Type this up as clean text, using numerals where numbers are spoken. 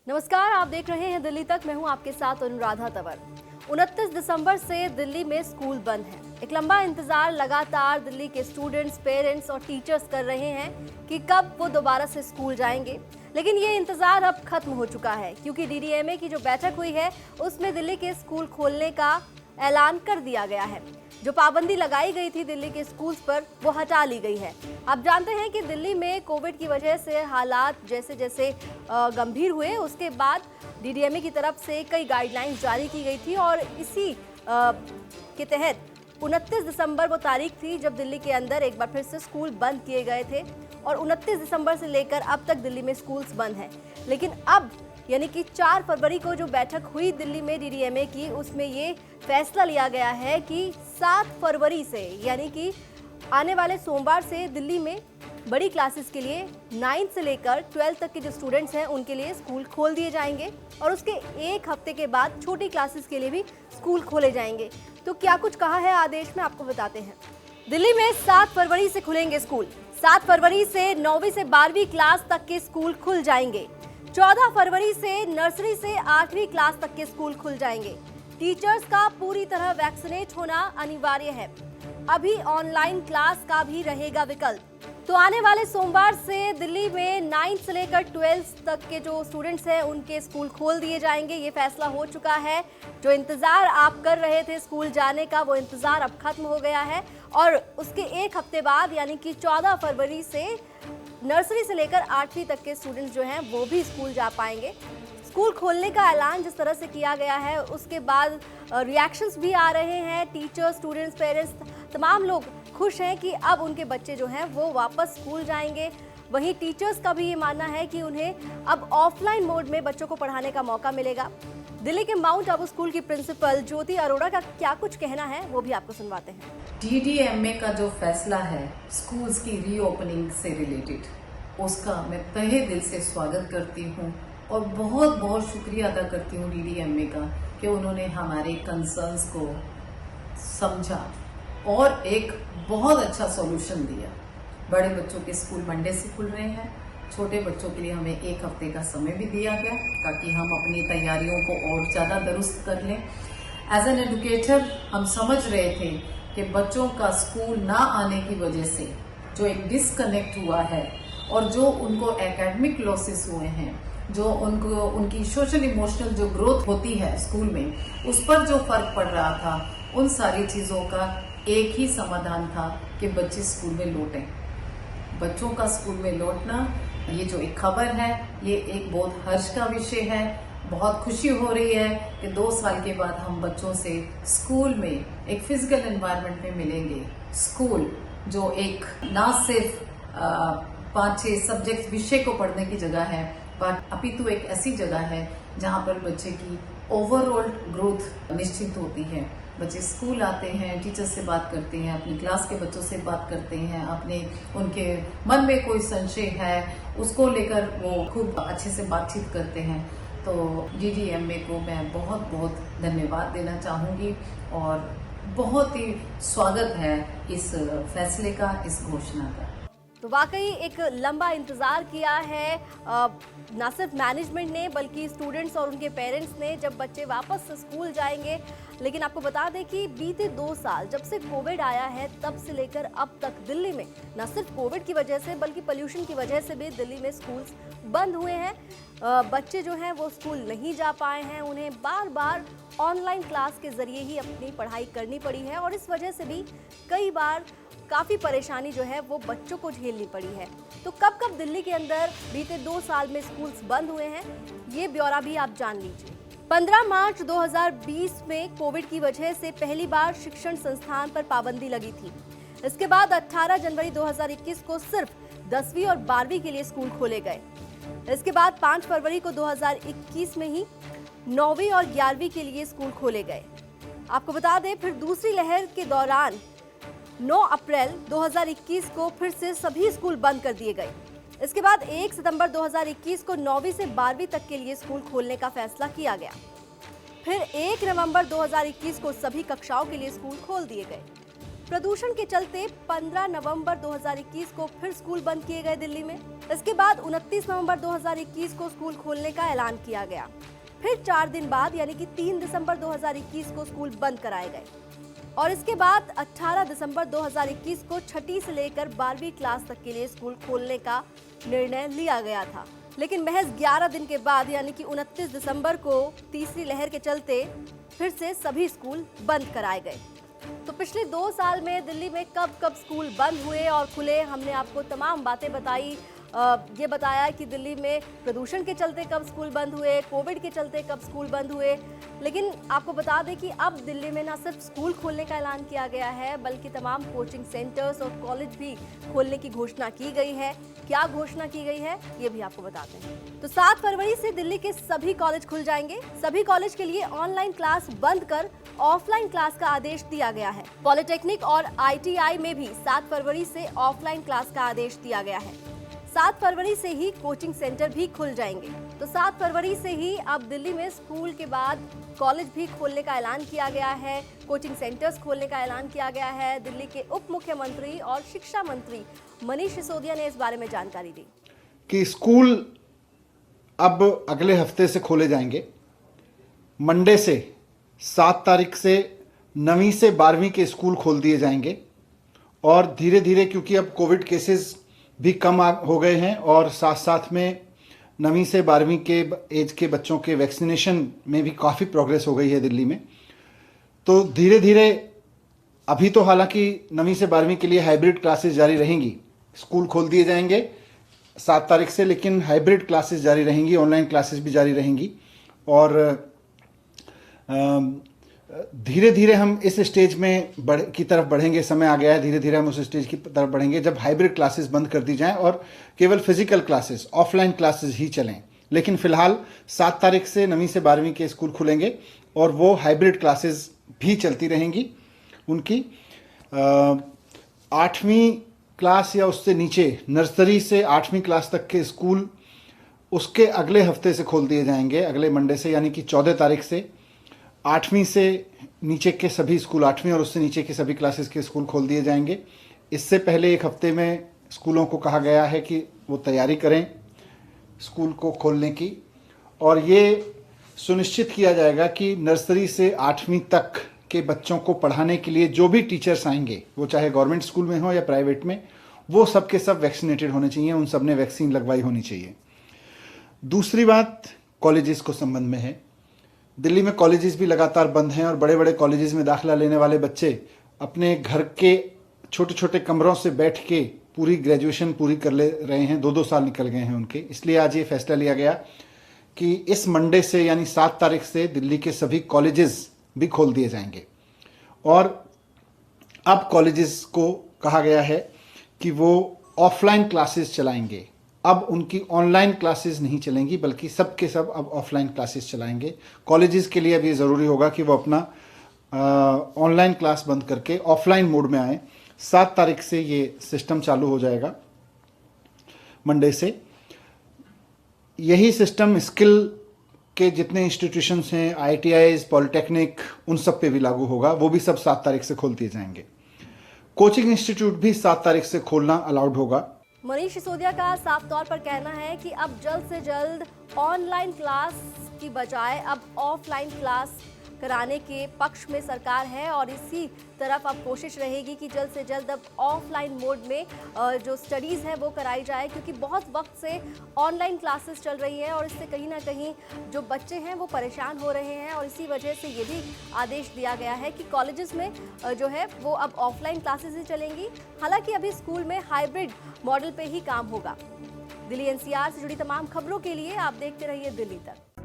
नमस्कार, आप देख रहे हैं दिल्ली तक। मैं हूं आपके साथ अनुराधा तंवर। 29 दिसंबर से दिल्ली में स्कूल बंद है। एक लंबा इंतजार लगातार दिल्ली के स्टूडेंट्स, पेरेंट्स और टीचर्स कर रहे हैं कि कब वो दोबारा से स्कूल जाएंगे। लेकिन ये इंतजार अब खत्म हो चुका है, क्योंकि डीडीएमए की जो बैठक हुई है उसमें दिल्ली के स्कूल खोलने का ऐलान कर दिया गया है। जो पाबंदी लगाई गई थी दिल्ली के स्कूल्स पर, वो हटा ली गई है। आप जानते हैं कि दिल्ली में कोविड की वजह से हालात जैसे जैसे गंभीर हुए, उसके बाद डीडीएमए की तरफ से कई गाइडलाइंस जारी की गई थी और इसी के तहत 29 दिसंबर वो तारीख थी जब दिल्ली के अंदर एक बार फिर से स्कूल बंद किए गए थे और 29 दिसंबर से लेकर अब तक दिल्ली में स्कूल्स बंद हैं। लेकिन अब यानी कि 4 फरवरी को जो बैठक हुई दिल्ली में डीडीएमए की, उसमें ये फैसला लिया गया है कि 7 फरवरी से यानी कि आने वाले सोमवार से दिल्ली में बड़ी क्लासेस के लिए 9 से लेकर 12 तक के जो स्टूडेंट्स हैं उनके लिए स्कूल खोल दिए जाएंगे और उसके एक हफ्ते के बाद छोटी क्लासेस के लिए भी स्कूल खोले जाएंगे। तो क्या कुछ कहा है आदेश में, आपको बताते हैं। दिल्ली में 7 फरवरी से खुलेंगे स्कूल। 7 फरवरी से 9वीं से 12वीं क्लास तक के स्कूल खुल जाएंगे। 14 फरवरी से नर्सरी से 8वीं क्लास तक के स्कूल खुल जाएंगे। टीचर्स का पूरी तरह वैक्सीनेट होना अनिवार्य है। अभी ऑनलाइन क्लास का भी रहेगा विकल्प। तो आने वाले सोमवार से दिल्ली में 9 से लेकर 12 तक के जो स्टूडेंट्स हैं उनके स्कूल खोल दिए जाएंगे। ये फैसला हो चुका है। जो इंतजार आप कर रहे थे स्कूल जाने का, वो इंतजार अब खत्म हो गया है और उसके एक हफ्ते बाद यानी कि 14 फरवरी से नर्सरी से लेकर 8वीं तक के स्टूडेंट्स जो हैं वो भी स्कूल जा पाएंगे। स्कूल खोलने का ऐलान जिस तरह से किया गया है उसके बाद रिएक्शंस भी आ रहे हैं। टीचर्स, स्टूडेंट्स, पेरेंट्स तमाम लोग खुश हैं कि अब उनके बच्चे जो हैं वो वापस स्कूल जाएंगे। वहीं टीचर्स का भी ये मानना है कि उन्हें अब ऑफलाइन मोड में बच्चों को पढ़ाने का मौका मिलेगा। दिल्ली के माउंट आबू स्कूल की प्रिंसिपल ज्योति अरोड़ा का क्या कुछ कहना है वो भी आपको सुनवाते हैं। डीडीएमए का जो फैसला है स्कूल्स की रीओपनिंग से रिलेटेड, उसका मैं तहे दिल से स्वागत करती हूँ और बहुत बहुत शुक्रिया अदा करती हूँ डीडीएमए का कि उन्होंने हमारे कंसर्न्स को समझा और एक बहुत अच्छा सॉल्यूशन दिया। बड़े बच्चों के स्कूल मंडे से खुल रहे हैं, छोटे बच्चों के लिए हमें एक हफ्ते का समय भी दिया गया ताकि हम अपनी तैयारियों को और ज़्यादा दुरुस्त कर लें। एज एन एजुकेटर हम समझ रहे थे कि बच्चों का स्कूल ना आने की वजह से जो एक डिसकनेक्ट हुआ है और जो उनको एकेडमिक लॉसेस हुए हैं, जो उनको उनकी सोशल इमोशनल जो ग्रोथ होती है स्कूल में, उस पर जो फर्क पड़ रहा था, उन सारी चीज़ों का एक ही समाधान था कि बच्चे स्कूल में लौटें। बच्चों का स्कूल में लौटना, ये जो एक खबर है, ये एक बहुत हर्ष का विषय है। बहुत खुशी हो रही है कि 2 साल के बाद हम बच्चों से स्कूल में एक फिजिकल एनवायरनमेंट में मिलेंगे। स्कूल जो एक ना सिर्फ 5-6 सब्जेक्ट विषय को पढ़ने की जगह है, पर अपितु एक ऐसी जगह है जहाँ पर बच्चे की ओवरऑल ग्रोथ निश्चित होती है। बच्चे स्कूल आते हैं, टीचर से बात करते हैं, अपनी क्लास के बच्चों से बात करते हैं, अपने उनके मन में कोई संशय है उसको लेकर वो खूब अच्छे से बातचीत करते हैं। तो डीडीएमए को मैं बहुत बहुत धन्यवाद देना चाहूँगी और बहुत ही स्वागत है इस फैसले का, इस घोषणा का। तो वाकई एक लंबा इंतजार किया है ना सिर्फ मैनेजमेंट ने बल्कि स्टूडेंट्स और उनके पेरेंट्स ने, जब बच्चे वापस स्कूल जाएंगे। लेकिन आपको बता दें कि बीते 2 साल जब से कोविड आया है तब से लेकर अब तक दिल्ली में न सिर्फ कोविड की वजह से बल्कि पोल्यूशन की वजह से भी दिल्ली में स्कूल्स बंद हुए हैं। बच्चे जो हैं वो स्कूल नहीं जा पाए हैं, उन्हें बार बार ऑनलाइन क्लास के जरिए ही अपनी पढ़ाई करनी पड़ी है और इस वजह से भी कई बार काफ़ी परेशानी जो है वो बच्चों को झेलनी पड़ी है। तो कब कब दिल्ली के अंदर बीते 2 साल में स्कूल्स बंद हुए हैं, ये ब्यौरा भी आप जान लीजिए। 15 मार्च 2020 में कोविड की वजह से पहली बार शिक्षण संस्थान पर पाबंदी लगी थी। इसके बाद 18 जनवरी 2021 को सिर्फ 10वीं और 12वीं के लिए स्कूल खोले गए। इसके बाद 5 फरवरी को 2021 में ही 9वीं और 11वीं के लिए स्कूल खोले गए। आपको बता दें, फिर दूसरी लहर के दौरान 9 अप्रैल 2021 को फिर से सभी स्कूल बंद कर दिए गए। इसके बाद 1 सितंबर 2021 को 9वीं से 12वीं तक के लिए स्कूल खोलने का फैसला किया गया। फिर 1 नवंबर 2021 को सभी कक्षाओं के लिए स्कूल खोल दिए गए। प्रदूषण के चलते 15 नवंबर 2021 को फिर स्कूल बंद किए गए दिल्ली में। इसके बाद 29 नवंबर 2021 को स्कूल खोलने का ऐलान किया गया। फिर 4 दिन बाद यानी कि 3 दिसंबर 2021 को स्कूल बंद कराए गए और इसके बाद 18 दिसंबर 2021 को छठी से लेकर 12वीं क्लास तक के लिए स्कूल खोलने का निर्णय लिया गया था। लेकिन महज 11 दिन के बाद यानी कि 29 दिसंबर को तीसरी लहर के चलते फिर से सभी स्कूल बंद कराए गए। तो पिछले 2 साल में दिल्ली में कब कब स्कूल बंद हुए और खुले, हमने आपको तमाम बातें बताई। ये बताया कि दिल्ली में प्रदूषण के चलते कब स्कूल बंद हुए, कोविड के चलते कब स्कूल बंद हुए। लेकिन आपको बता दें कि अब दिल्ली में न सिर्फ स्कूल खोलने का ऐलान किया गया है बल्कि तमाम कोचिंग सेंटर्स और कॉलेज भी खोलने की घोषणा की गई है। क्या घोषणा की गई है ये भी आपको बताते हैं। तो 7 फरवरी से दिल्ली के सभी कॉलेज खुल जाएंगे। सभी कॉलेज के लिए ऑनलाइन क्लास बंद कर ऑफलाइन क्लास का आदेश दिया गया है। पॉलिटेक्निक और ITI में भी 7 फरवरी से ऑफलाइन क्लास का आदेश दिया गया है। 7 फरवरी से ही कोचिंग सेंटर भी खुल जाएंगे। तो 7 फरवरी से ही अब दिल्ली में स्कूल के बाद कॉलेज भी खोलने का ऐलान किया गया है, कोचिंग सेंटर्स खोलने का ऐलान किया गया है। दिल्ली के उप मुख्यमंत्री और शिक्षा मंत्री मनीष सिसोदिया ने इस बारे में जानकारी दी कि स्कूल अब अगले हफ्ते से खोले जाएंगे। मंडे से 7 तारीख से 9वीं से 12वीं के स्कूल खोल दिए जाएंगे और धीरे धीरे, क्योंकि अब कोविड केसेस भी कम हो गए हैं और साथ साथ में 9वीं से 12वीं के एज के बच्चों के वैक्सीनेशन में भी काफ़ी प्रोग्रेस हो गई है दिल्ली में। तो धीरे धीरे अभी तो हालांकि 9वीं से 12वीं के लिए हाइब्रिड क्लासेस जारी रहेंगी। स्कूल खोल दिए जाएंगे 7 तारीख से, लेकिन हाइब्रिड क्लासेस जारी रहेंगी, ऑनलाइन क्लासेस भी जारी रहेंगी। और धीरे धीरे हम इस स्टेज में की तरफ बढ़ेंगे। समय आ गया है, धीरे धीरे हम उस स्टेज की तरफ बढ़ेंगे जब हाइब्रिड क्लासेस बंद कर दी जाएं और केवल फिजिकल क्लासेस, ऑफलाइन क्लासेस ही चलें। लेकिन फिलहाल 7 तारीख से 9वीं से 12वीं के स्कूल खुलेंगे और वो हाइब्रिड क्लासेस भी चलती रहेंगी। उनकी 8वीं क्लास या उससे नीचे, नर्सरी से 8वीं क्लास तक के स्कूल उसके अगले हफ्ते से खोल दिए जाएंगे, अगले मंडे से, यानी कि 14 तारीख से 8वीं से नीचे के सभी स्कूल, 8वीं और उससे नीचे के सभी क्लासेस के स्कूल खोल दिए जाएंगे। इससे पहले एक हफ्ते में स्कूलों को कहा गया है कि वो तैयारी करें स्कूल को खोलने की, और ये सुनिश्चित किया जाएगा कि नर्सरी से 8वीं तक के बच्चों को पढ़ाने के लिए जो भी टीचर्स आएंगे, वो चाहे गवर्नमेंट स्कूल में हो या प्राइवेट में, वो सब के सब वैक्सीनेटेड होने चाहिए, उन सब ने वैक्सीन लगवाई होनी चाहिए। दूसरी बात कॉलेजेस को संबंध में है। दिल्ली में कॉलेजेस भी लगातार बंद हैं और बड़े बड़े कॉलेजेस में दाखिला लेने वाले बच्चे अपने घर के छोटे छोटे कमरों से बैठ के पूरी ग्रेजुएशन पूरी कर ले रहे हैं। 2-2 साल निकल गए हैं उनके। इसलिए आज ये फैसला लिया गया कि इस मंडे से यानी 7 तारीख से दिल्ली के सभी कॉलेजेस भी खोल दिए जाएंगे और अब कॉलेजेस को कहा गया है कि वो ऑफलाइन क्लासेस चलाएंगे। अब उनकी ऑनलाइन क्लासेस नहीं चलेंगी बल्कि सब के सब अब ऑफलाइन क्लासेस चलाएंगे। कॉलेजेस के लिए अब ये ज़रूरी होगा कि वो अपना ऑनलाइन क्लास बंद करके ऑफलाइन मोड में आए। 7 तारीख से ये सिस्टम चालू हो जाएगा, मंडे से। यही सिस्टम स्किल के जितने इंस्टीट्यूशंस हैं, ITIs, पॉलिटेक्निक, उन सब पे भी लागू होगा। वो भी सब 7 तारीख से खोल दिए जाएंगे। कोचिंग इंस्टीट्यूट भी 7 तारीख से खोलना अलाउड होगा। मनीष सिसोदिया का साफ तौर पर कहना है कि अब जल्द से जल्द ऑनलाइन क्लास की बजाय अब ऑफलाइन क्लास कराने के पक्ष में सरकार है और इसी तरफ अब कोशिश रहेगी कि जल्द से जल्द अब ऑफलाइन मोड में जो स्टडीज़ है वो कराई जाए, क्योंकि बहुत वक्त से ऑनलाइन क्लासेस चल रही है और इससे कहीं ना कहीं जो बच्चे हैं वो परेशान हो रहे हैं। और इसी वजह से ये भी आदेश दिया गया है कि कॉलेजेस में जो है वो अब ऑफलाइन क्लासेस ही चलेंगी। हालांकि अभी स्कूल में हाइब्रिड मॉडल पे ही काम होगा। दिल्ली NCR से जुड़ी तमाम खबरों के लिए आप देखते रहिए दिल्ली तक।